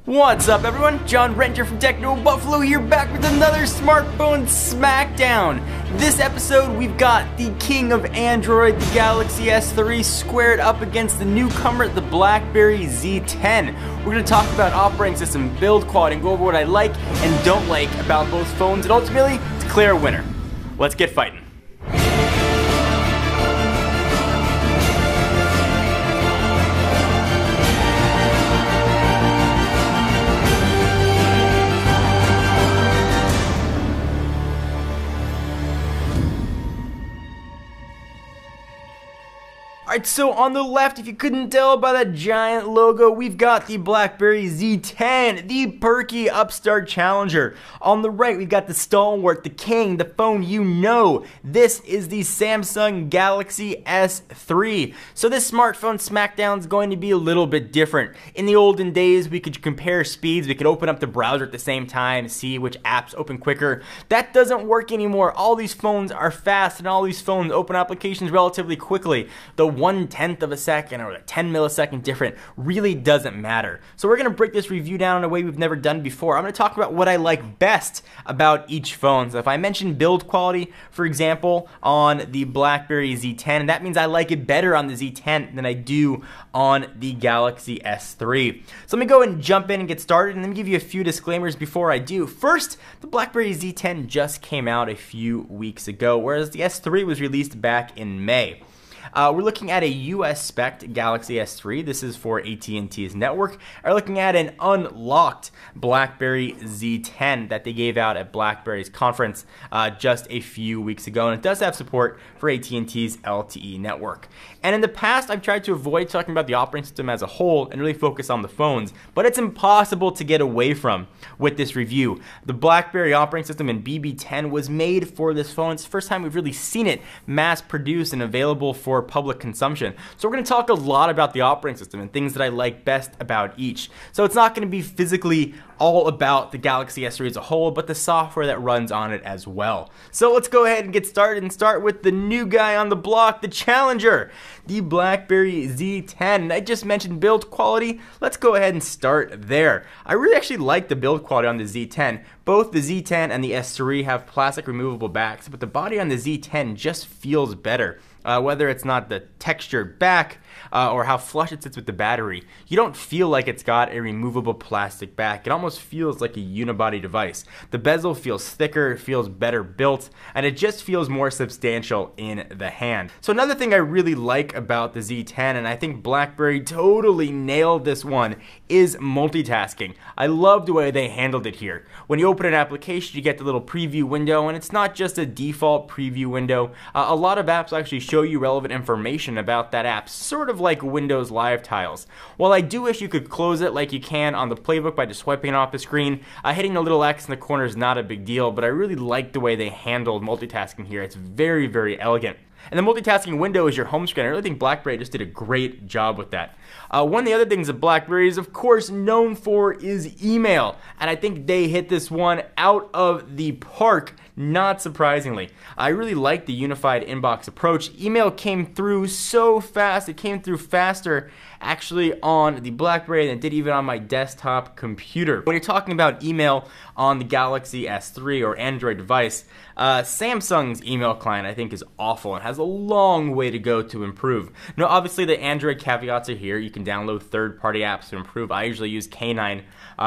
What's up everyone? John Renter from Techno Buffalo here, back with another smartphone smackdown. This episode we've got the king of Android, the Galaxy S3, squared up against the newcomer, the Blackberry Z10. We're going to talk about operating system, build quality, and go over what I like and don't like about both phones, and ultimately declare a winner. Let's get fighting. Alright, so on the left, if you couldn't tell by that giant logo, we've got the Blackberry Z10, the perky upstart challenger. On the right, we've got the stalwart, the king, the phone you know. This is the Samsung Galaxy S3. So this smartphone smackdown is going to be a little bit different. In the olden days, we could compare speeds, we could open up the browser at the same time, see which apps open quicker. That doesn't work anymore. All these phones are fast, and all these phones open applications relatively quickly. The 1/10 of a second or a 10 millisecond different really doesn't matter. So we're going to break this review down in a way we've never done before. I'm going to talk about what I like best about each phone. So if I mention build quality, for example, on the Blackberry Z10, that means I like it better on the Z10 than I do on the Galaxy S3. So let me go and jump in and get started, and let me give you a few disclaimers before I do. First, the Blackberry Z10 just came out a few weeks ago, whereas the S3 was released back in May. We're looking at a US spec Galaxy S3. This is for AT&T's network. We're looking at an unlocked Blackberry Z10 that they gave out at BlackBerry's conference just a few weeks ago, and it does have support for AT&T's LTE network. And in the past, I've tried to avoid talking about the operating system as a whole and really focus on the phones, but it's impossible to get away from with this review. The Blackberry operating system in BB10 was made for this phone. It's the first time we've really seen it mass-produced and available for public consumption. So we're going to talk a lot about the operating system and things that I like best about each. So it's not going to be physically all about the Galaxy S3 as a whole, but the software that runs on it as well. So let's go ahead and get started and start with the new guy on the block, the challenger, the Blackberry Z10. I just mentioned build quality. Let's go ahead and start there. I really actually like the build quality on the Z10. Both the Z10 and the S3 have plastic removable backs, but the body on the Z10 just feels better. Whether it's not the textured back or how flush it sits with the battery, you don't feel like it's got a removable plastic back. It almost feels like a unibody device. The bezel feels thicker, it feels better built, and it just feels more substantial in the hand. So another thing I really like about the Z10, and I think BlackBerry totally nailed this one, is multitasking. I love the way they handled it here. When you open an application, you get the little preview window, and it's not just a default preview window. A lot of apps actually show you relevant information about that app, sort of like Windows Live tiles. While I do wish you could close it like you can on the playbook by just swiping it off the screen, hitting the little X in the corner is not a big deal, but I really like the way they handled multitasking here. It's very, very elegant. And the multitasking window is your home screen. I really think BlackBerry just did a great job with that. One of the other things that BlackBerry is, of course, known for is email. And I think they hit this one out of the park, not surprisingly. I really like the unified inbox approach. Email came through so fast. It came through faster actually on the BlackBerry than it did even on my desktop computer. When you're talking about email on the Galaxy S3 or Android device, Samsung's email client I think is awful and has a long way to go to improve. Now obviously the Android caveats are here. You can download third-party apps to improve. I usually use K9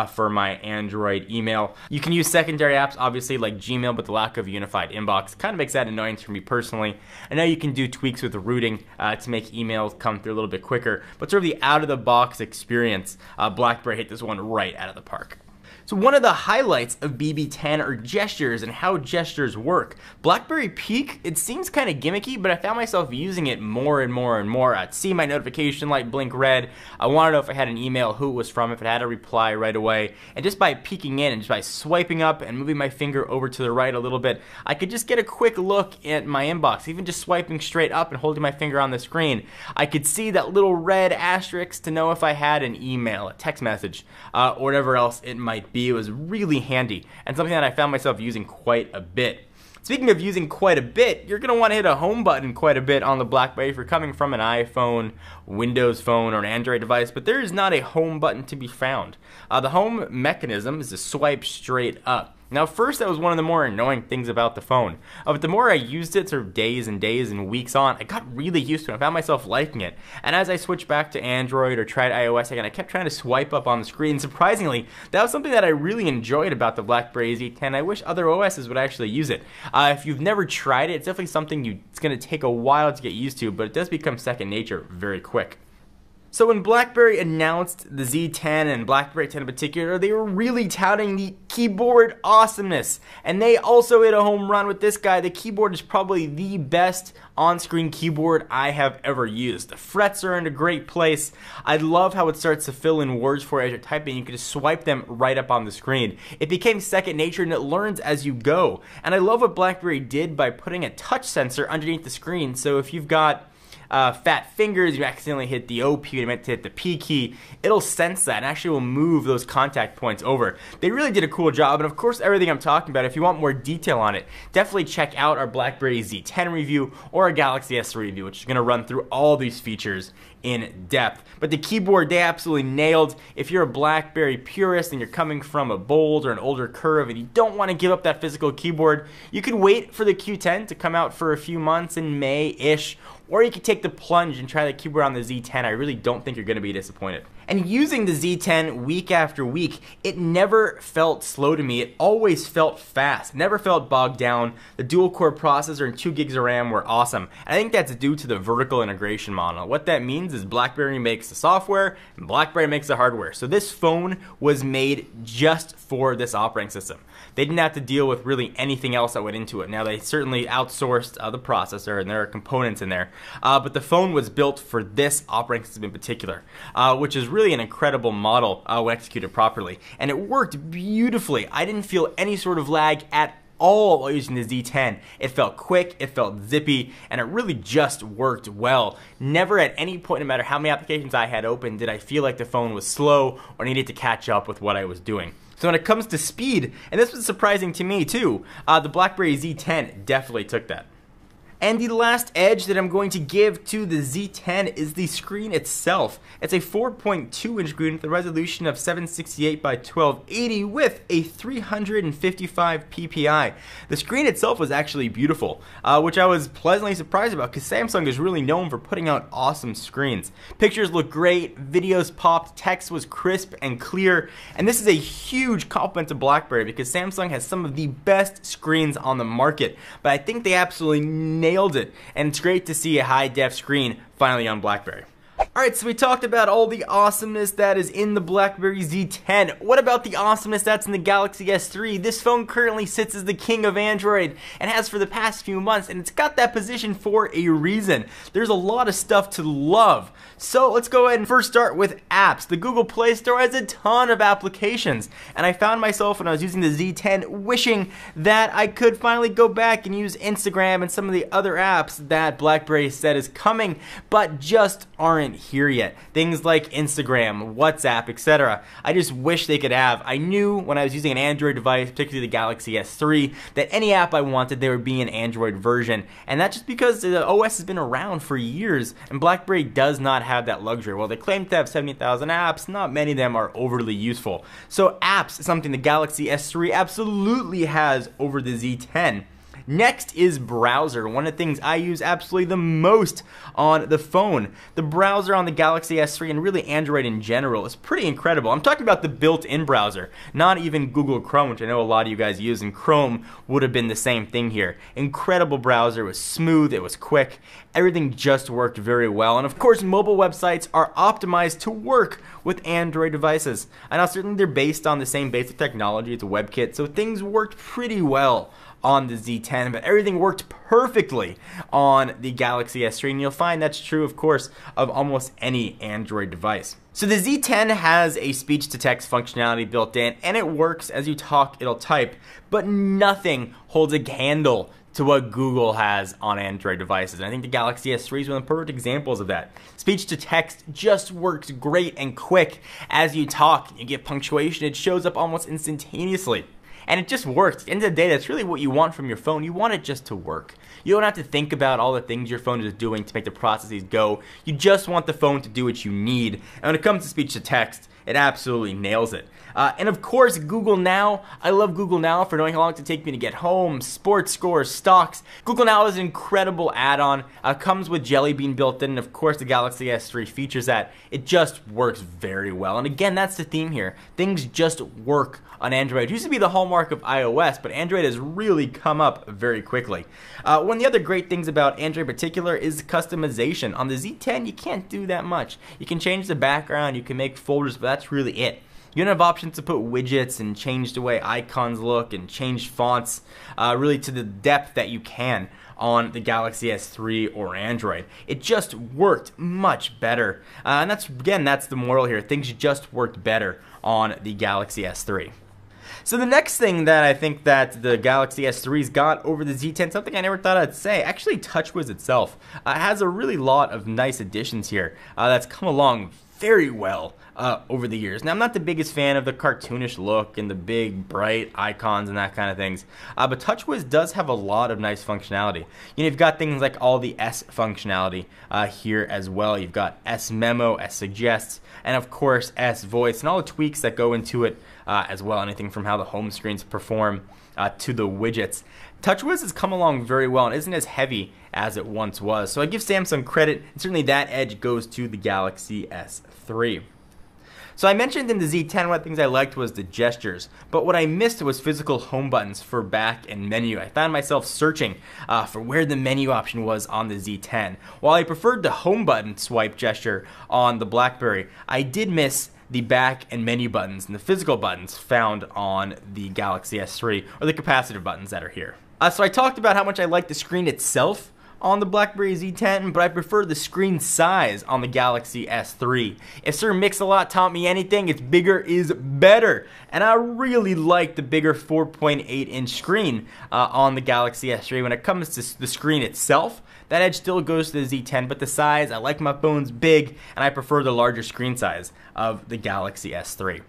for my Android email. You can use secondary apps obviously like Gmail, but the lack of a unified inbox kind of makes that annoying for me personally. I know you can do tweaks with the routing to make emails come through a little bit quicker, but sort of the out-of-the-box experience, BlackBerry hit this one right out of the park. So one of the highlights of BB10 are gestures and how gestures work. BlackBerry Peek, it seems kind of gimmicky, but I found myself using it more and more and more. I'd see my notification light blink red. I wanted to know if I had an email, who it was from, if it had a reply right away. And just by peeking in and just by swiping up and moving my finger over to the right a little bit, I could just get a quick look at my inbox. Even just swiping straight up and holding my finger on the screen, I could see that little red asterisk to know if I had an email, a text message, or whatever else it might be. It was really handy and something that I found myself using quite a bit. Speaking of using quite a bit, you're going to want to hit a home button quite a bit on the BlackBerry if you're coming from an iPhone, Windows Phone, or an Android device, but there is not a home button to be found. The home mechanism is to swipe straight up. Now, first, that was one of the more annoying things about the phone. But the more I used it, sort of days and days and weeks on, I got really used to it. I found myself liking it. And as I switched back to Android or tried iOS again, I kept trying to swipe up on the screen. Surprisingly, that was something that I really enjoyed about the BlackBerry Z10. I wish other OSs would actually use it. If you've never tried it, it's definitely something it's going to take a while to get used to, but it does become second nature very quick. So when BlackBerry announced the Z10 and BlackBerry 10 in particular, they were really touting the keyboard awesomeness. And they also hit a home run with this guy. The keyboard is probably the best on-screen keyboard I have ever used. The frets are in a great place. I love how it starts to fill in words for you as you're typing. You can just swipe them right up on the screen. It became second nature and it learns as you go. And I love what BlackBerry did by putting a touch sensor underneath the screen. So if you've got fat fingers, you accidentally hit the O key, you meant to hit the P key, it'll sense that and actually will move those contact points over. They really did a cool job, and of course everything I'm talking about, if you want more detail on it, definitely check out our BlackBerry Z10 review or our Galaxy S3 review, which is going to run through all these features in depth. But the keyboard, they absolutely nailed. If you're a BlackBerry purist and you're coming from a bold or an older curve and you don't want to give up that physical keyboard, you could wait for the Q10 to come out for a few months in May-ish, or you could take the plunge and try the keyboard on the Z10. I really don't think you're going to be disappointed. And using the Z10 week after week, it never felt slow to me. It always felt fast, never felt bogged down. The dual-core processor and 2 gigs of RAM were awesome. And I think that's due to the vertical integration model. What that means is BlackBerry makes the software and BlackBerry makes the hardware. So this phone was made just for this operating system. They didn't have to deal with really anything else that went into it. Now, they certainly outsourced the processor, and there are components in there. But the phone was built for this operating system in particular, which is really an incredible model when executed properly. And it worked beautifully. I didn't feel any sort of lag at all while using the Z10. It felt quick, it felt zippy, and it really just worked well. Never at any point, no matter how many applications I had open, did I feel like the phone was slow or needed to catch up with what I was doing. So when it comes to speed, and this was surprising to me too, the BlackBerry Z10 definitely took that. And the last edge that I'm going to give to the Z10 is the screen itself. It's a 4.2-inch screen with a resolution of 768 by 1280 with a 355 ppi. The screen itself was actually beautiful, which I was pleasantly surprised about because Samsung is really known for putting out awesome screens. Pictures look great, videos popped, text was crisp and clear, and this is a huge compliment to BlackBerry because Samsung has some of the best screens on the market, but I think they absolutely nailed it, and it's great to see a high-def screen finally on BlackBerry. Alright, so we talked about all the awesomeness that is in the BlackBerry Z10. What about the awesomeness that's in the Galaxy S3? This phone currently sits as the king of Android and has for the past few months, and it's got that position for a reason. There's a lot of stuff to love. So let's go ahead and first start with apps. The Google Play Store has a ton of applications, and I found myself when I was using the Z10 wishing that I could finally go back and use Instagram and some of the other apps that BlackBerry said is coming, but just aren't here yet. Things like Instagram, WhatsApp, etc. I just wish they could have. I knew when I was using an Android device, particularly the Galaxy S3, that any app I wanted, there would be an Android version. And that's just because the OS has been around for years, and BlackBerry does not have that luxury. While they claim to have 70,000 apps, not many of them are overly useful. So apps is something the Galaxy S3 absolutely has over the Z10. Next is browser, one of the things I use absolutely the most on the phone. The browser on the Galaxy S3 and really Android in general is pretty incredible. I'm talking about the built-in browser, not even Google Chrome, which I know a lot of you guys use, and Chrome would have been the same thing here. Incredible browser, it was smooth, it was quick, everything just worked very well. And of course, mobile websites are optimized to work with Android devices. And now certainly they're based on the same basic technology, it's a WebKit, so things worked pretty well on the Z10, but everything worked perfectly on the Galaxy S3, and you'll find that's true, of course, of almost any Android device. So the Z10 has a speech-to-text functionality built in, and it works as you talk, it'll type, but nothing holds a candle to what Google has on Android devices. And I think the Galaxy S3 is one of the perfect examples of that. Speech-to-text just works great and quick as you talk. You get punctuation, it shows up almost instantaneously. and it just works. At the end of the day, that's really what you want from your phone. You want it just to work. You don't have to think about all the things your phone is doing to make the processes go. You just want the phone to do what you need. And when it comes to speech to text, it absolutely nails it. And of course, Google Now. I love Google Now for knowing how long it takes me to get home, sports scores, stocks. Google Now is an incredible add-on. Comes with Jelly Bean built in, and of course the Galaxy S3 features that. It just works very well. And again, that's the theme here. Things just work on Android. It used to be the hallmark of iOS, but Android has really come up very quickly. One of the other great things about Android in particular is customization. On the Z10, you can't do that much. You can change the background, you can make folders, but that's really it. You don't have options to put widgets and change the way icons look and change fonts really to the depth that you can on the Galaxy S3 or Android. It just worked much better. And that's the moral here. Things just worked better on the Galaxy S3. So the next thing that I think that the Galaxy S3's got over the Z10, something I never thought I'd say, actually TouchWiz itself has a really lot of nice additions here that's come along very well over the years. Now, I'm not the biggest fan of the cartoonish look and the big, bright icons and that kind of things, but TouchWiz does have a lot of nice functionality. You know, you've got things like all the S functionality here as well. You've got S Memo, S Suggests, and of course S Voice, and all the tweaks that go into it as well. Anything from how the home screens perform to the widgets. TouchWiz has come along very well and isn't as heavy as it once was. So I give Samsung credit, and certainly that edge goes to the Galaxy S3. So I mentioned in the Z10 one of the things I liked was the gestures, but what I missed was physical home buttons for back and menu. I found myself searching for where the menu option was on the Z10. While I preferred the home button swipe gesture on the Blackberry, I did miss the back and menu buttons and the physical buttons found on the Galaxy S3, or the capacitive buttons that are here. So I talked about how much I like the screen itself on the Blackberry Z10, but I prefer the screen size on the Galaxy S3. If Sir Mix-a-Lot taught me anything, it's bigger is better. And I really like the bigger 4.8-inch screen on the Galaxy S3. When it comes to the screen itself, that edge still goes to the Z10, but the size, I like my phones big, and I prefer the larger screen size of the Galaxy S3.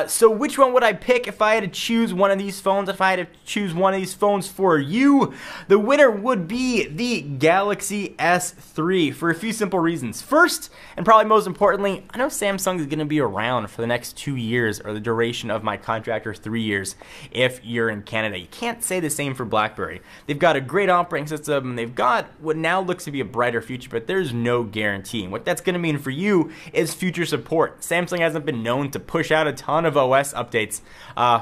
So which one would I pick if I had to choose one of these phones? If I had to choose one of these phones for you, the winner would be the Galaxy S3 for a few simple reasons. First, and probably most importantly, I know Samsung is going to be around for the next 2 years, or the duration of my contract, or 3 years if you're in Canada. You can't say the same for Blackberry. They've got a great operating system, and they've got what now looks to be a brighter future, but there's no guarantee. And what that's going to mean for you is future support. Samsung hasn't been known to push out a ton of OS updates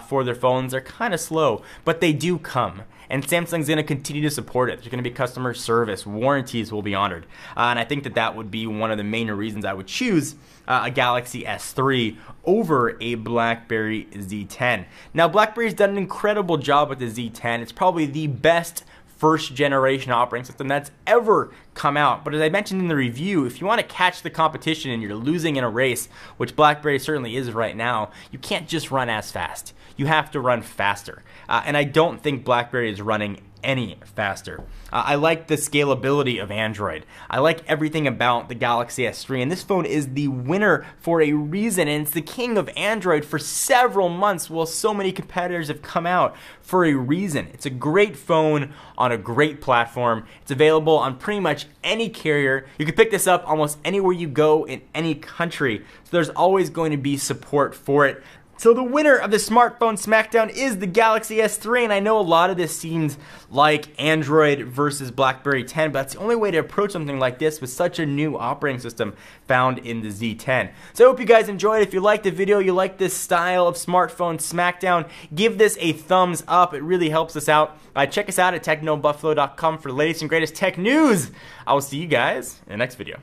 for their phones. They're kind of slow, but they do come. And Samsung's going to continue to support it. There's going to be customer service, warranties will be honored. And I think that that would be one of the main reasons I would choose a Galaxy S3 over a Blackberry Z10. Now, BlackBerry's done an incredible job with the Z10. It's probably the best first generation operating system that's ever come out. But as I mentioned in the review, if you want to catch the competition and you're losing in a race, which BlackBerry certainly is right now, you can't just run as fast. You have to run faster. And I don't think BlackBerry is running any faster. I like the scalability of Android. I like everything about the Galaxy S3, and this phone is the winner for a reason, and it's the king of Android for several months while so many competitors have come out for a reason. It's a great phone on a great platform. It's available on pretty much any carrier. You can pick this up almost anywhere you go in any country, so there's always going to be support for it. So the winner of the smartphone smackdown is the Galaxy S3, and I know a lot of this seems like Android versus Blackberry 10, but that's the only way to approach something like this with such a new operating system found in the Z10. So I hope you guys enjoyed. If you liked the video, you like this style of smartphone smackdown, give this a thumbs up. It really helps us out. Check us out at technobuffalo.com for the latest and greatest tech news. I will see you guys in the next video.